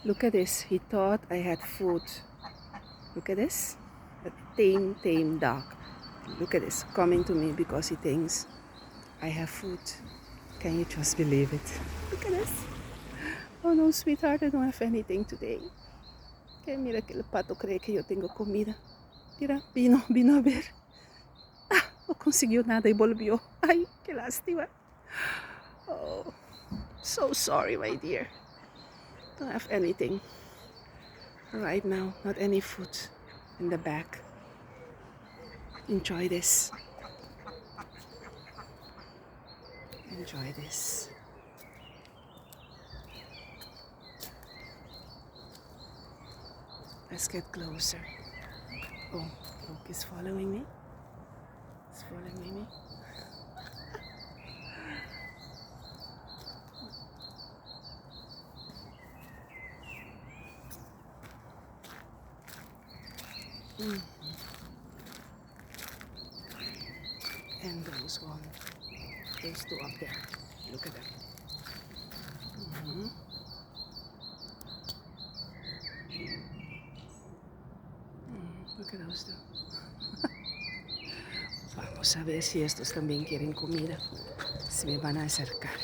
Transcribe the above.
Look at this. He thought I had food. Look at this. A tame dog. Look at this. Coming to me because he thinks I have food. Can you just believe it? Look at this. Oh no, sweetheart, I don't have anything today. Que mira que el pato cree que yo tengo comida. Mira, vino a ver. Ah, no consiguió nada y volvió. Ay, qué lástima. Oh, so sorry, my dear. Don't have anything right now. Not any food in the bag. Enjoy this. Enjoy this. Let's get closer. Oh, look, he's following me. He's following me. And those two up there. Look at them. Look at those two. Vamos a ver si estos también quieren comida. Se me van a acercar.